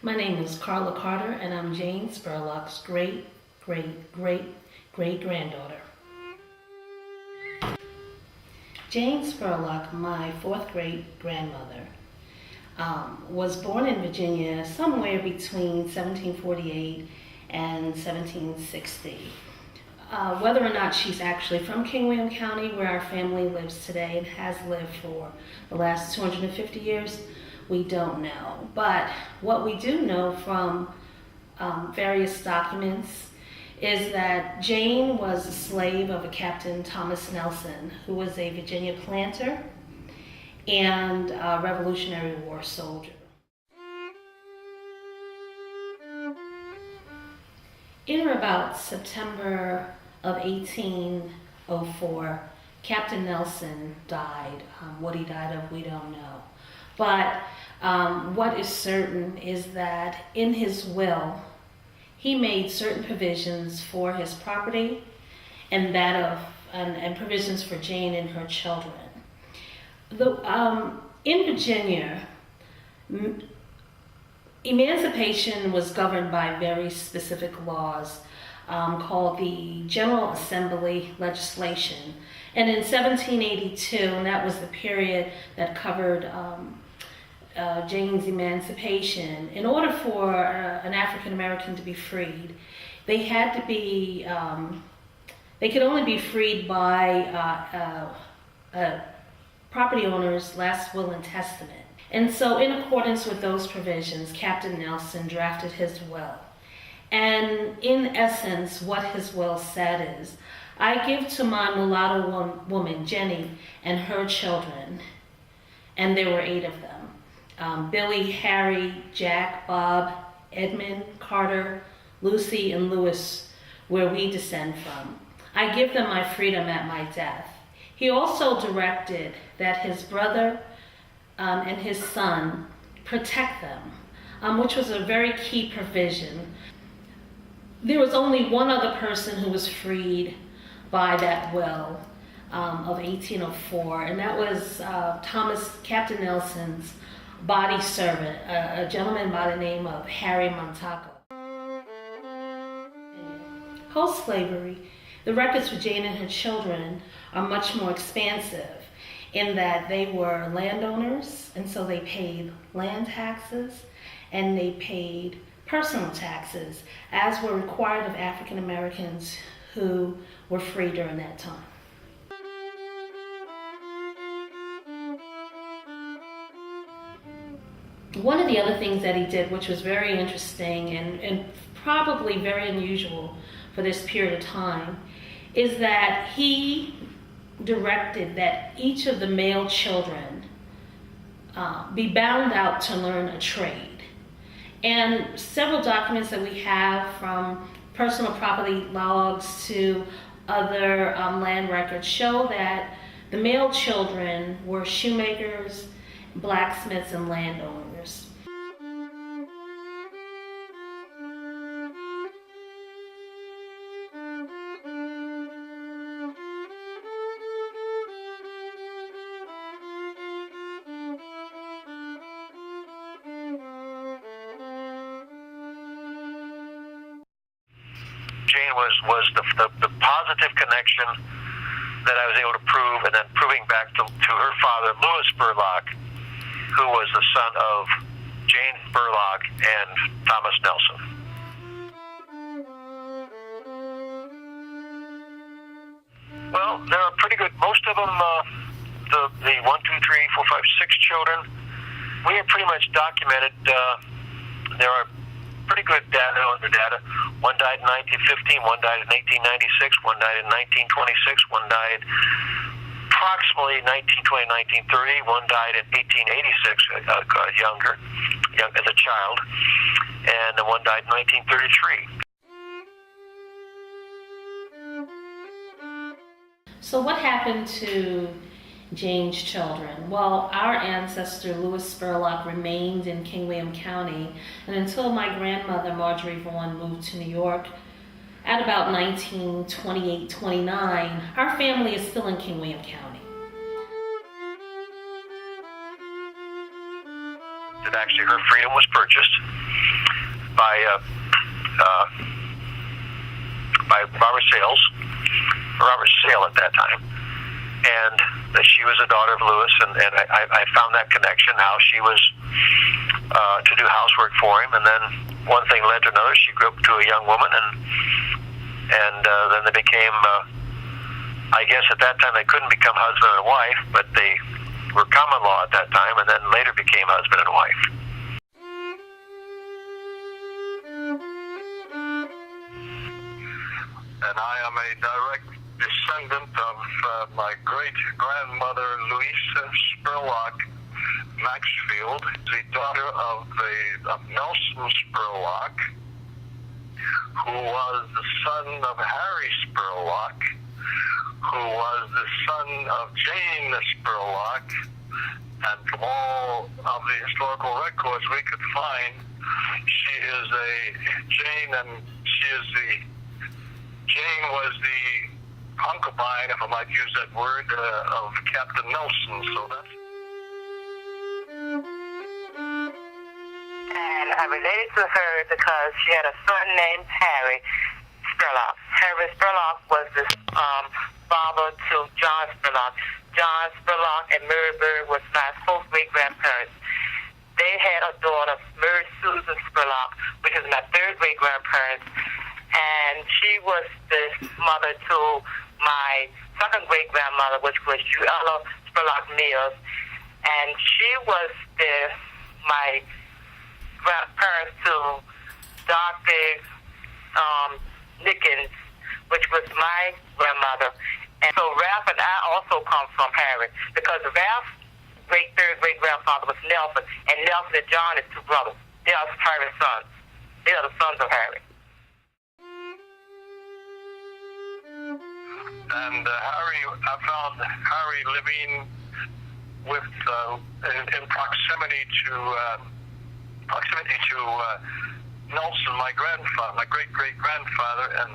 My name is Carla Carter, and I'm Jane Spurlock's great-great-great-great-granddaughter. Jane Spurlock, my fourth great-grandmother, was born in Virginia somewhere between 1748 and 1760. Whether or not she's actually from King William County, where our family lives today and has lived for the last 250 years, we don't know. But what we do know from various documents is that Jane was a slave of a Captain Thomas Nelson, who was a Virginia planter and a Revolutionary War soldier. In or about September of 1804, Captain Nelson died. What he died of, we don't know. But what is certain is that in his will, he made certain provisions for his property and and provisions for Jane and her children. In Virginia, emancipation was governed by very specific laws called the General Assembly legislation. And in 1782, and that was the period that covered Jane's emancipation, in order for an African American to be freed, they had to be, they could only be freed by a property owner's last will and testament. And so in accordance with those provisions, Captain Nelson drafted his will. And in essence, what his will said is, I give to my mulatto woman, Jenny, and her children, and there were 8 of them, Billy, Harry, Jack, Bob, Edmund, Carter, Lucy, and Louis, where we descend from. I give them my freedom at my death. He also directed that his brother and his son protect them, which was a very key provision. There was only one other person who was freed by that will of 1804, and that was Captain Nelson's body servant, a gentleman by the name of Harry Montaco. Post-slavery, the records for Jane and her children are much more expansive in that they were landowners, and so they paid land taxes and they paid personal taxes, as were required of African Americans who were free during that time. One of the other things that he did, which was very interesting and probably very unusual for this period of time, is that he directed that each of the male children be bound out to learn a trade. And several documents that we have, from personal property logs to other land records, show that the male children were shoemakers, blacksmiths, and landowners. Jane was the positive connection that I was able to prove, and then proving back to her father, Louis Spurlock, who was the son of Jane Spurlock and Thomas Nelson. Well, there are pretty good, most of them, the 1, 2, 3, 4, 5, 6 children, we have pretty much documented. There are pretty good data on the data. One died in 1915, one died in 1896, one died in 1926, one died approximately 1920, 1930, one died in 1886, young as a child, and one died in 1933. So what happened to Jane's children? Well, our ancestor, Louis Spurlock, remained in King William County, and until my grandmother, Marjorie Vaughan, moved to New York at about 1928-29, our family is still in King William County. That actually her freedom was purchased, by Robert Sale at that time, and that she was a daughter of Lewis, and I found that connection, how she was to do housework for him, and then one thing led to another. She grew up to a young woman, and then they became, I guess at that time they couldn't become husband and wife, but they were common law at that time, and then later became husband and wife. And I am a direct descendant of my great-grandmother, Louisa Spurlock Maxfield, the daughter of Nelson Spurlock, who was the son of Harry Spurlock, who was the son of Jane Spurlock, and from all of the historical records we could find, she is a Jane, and Jane was the concubine, if I might use that word, of Captain Nelson. So that's. And I related to her because she had a son named Harry Spurlock. Harry Spurlock was the father to John Spurlock. John Spurlock and Mary Bird was my full great-grandparents. They had a daughter, Mary Susan Spurlock, which is my third great-grandparents. And she was the mother to my second great-grandmother, which was Juella Spurlock Mills. And she was my grandparents to Dr. Nickens, which was my grandmother. And so Ralph and I also come from Harry, because Ralph's third great-grandfather was Nelson, and Nelson and John is two brothers. They are Harry's sons. They are the sons of Harry. And Harry, I found Harry living with in proximity to Nelson, my grandfather, my great-great-grandfather, and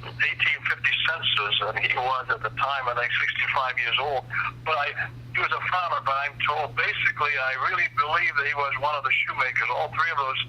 1850 census, and he was at the time, I think, 65 years old. But he was a farmer, but I'm told, basically, I really believe that he was one of the shoemakers. All three of those,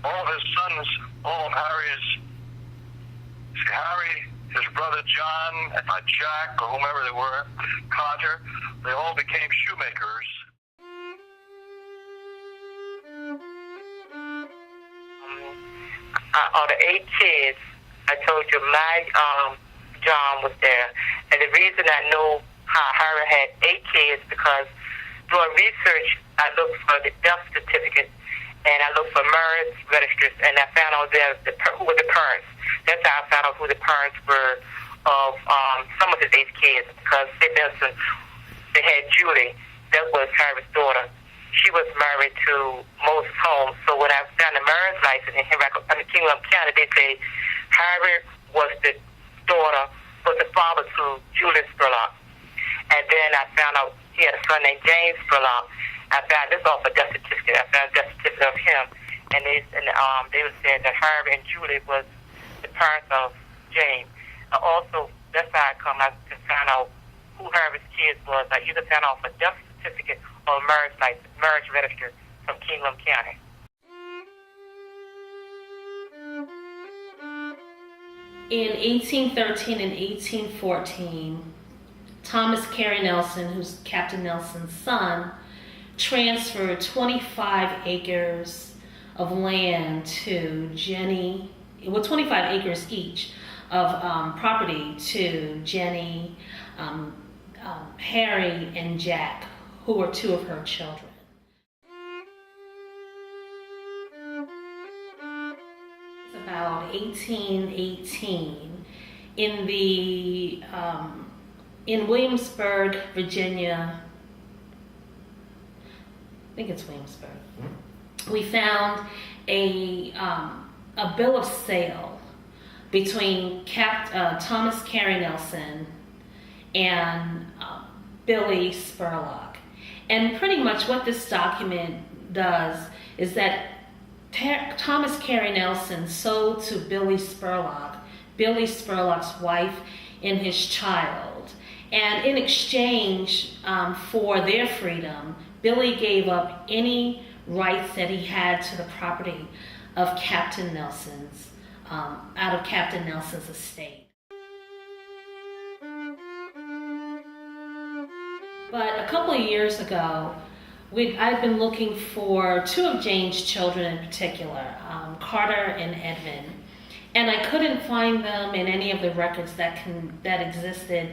all of his sons, all of Harry, his brother John, Jack, or whomever they were, Carter, they all became shoemakers. Of the 8 kids, I told you my John was there. And the reason I know how Harry had 8 kids, because doing research, I looked for the death certificate, and I looked for marriage registers, and I found out who were the parents. That's how I found out who the parents were of some of his 8 kids, because they had Julie, that was Harry's daughter. She was married to Moses Holmes. So when I found the marriage license in Kingdom County, they say Harry was the father to Julius Spurlock. And then I found out he had a son named James Spurlock. I found this off a death certificate. I found a death certificate of him, and they were saying that Harry and Julie was the parents of James. Also, that's how I can find out who Harry's kids was. I either found out a death certificate or marriage register from Kingdom County. In 1813 and 1814, Thomas Carey Nelson, who's Captain Nelson's son, transferred 25 acres of land to 25 acres each of property to Jenny, Harry, and Jack, who were 2 of her children. It's about 1818 in Williamsburg, Virginia. I think it's Williamsburg. We found a bill of sale between Thomas Carey Nelson and Billy Spurlock. And pretty much what this document does is that Thomas Carey Nelson sold to Billy Spurlock's wife, and his child. And in exchange for their freedom, Billy gave up any rights that he had to the property of Captain Nelson's, out of Captain Nelson's estate. But a couple of years ago, I'd been looking for two of Jane's children in particular, Carter and Edmund, and I couldn't find them in any of the records that existed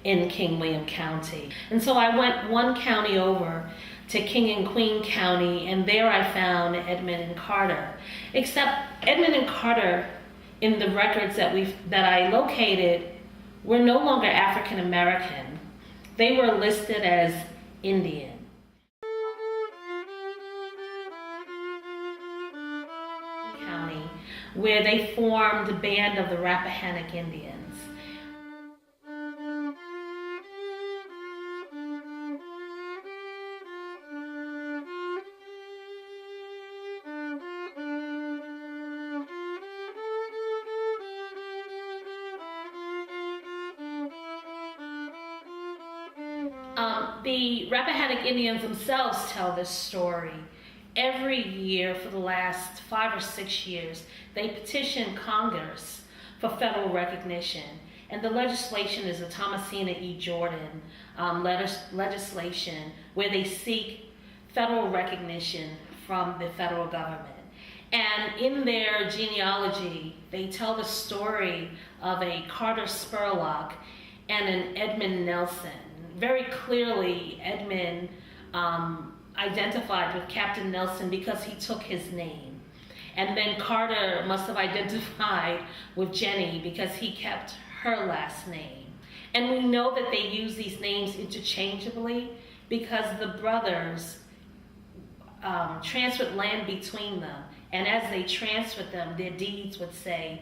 in King William County. And so I went one county over to King and Queen County, and there I found Edmund and Carter. Except Edmund and Carter, in the records that I located, were no longer African American. They were listed as Indian. County, where they formed a band of the Rappahannock Indians. The Rappahannock Indians themselves tell this story. Every year for the last 5 or 6 years, they petition Congress for federal recognition. And the legislation is the Thomasina E. Jordan legislation, where they seek federal recognition from the federal government. And in their genealogy, they tell the story of a Carter Spurlock and an Edmund Nelson. Very clearly, Edmund identified with Captain Nelson because he took his name. And then Carter must have identified with Jenny because he kept her last name. And we know that they use these names interchangeably because the brothers transferred land between them. And as they transferred them, their deeds would say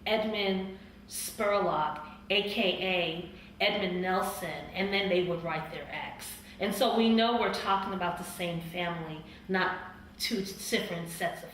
Edmund Spurlock, aka Edmund Nelson, and then they would write their X. And so we know we're talking about the same family, not two different sets of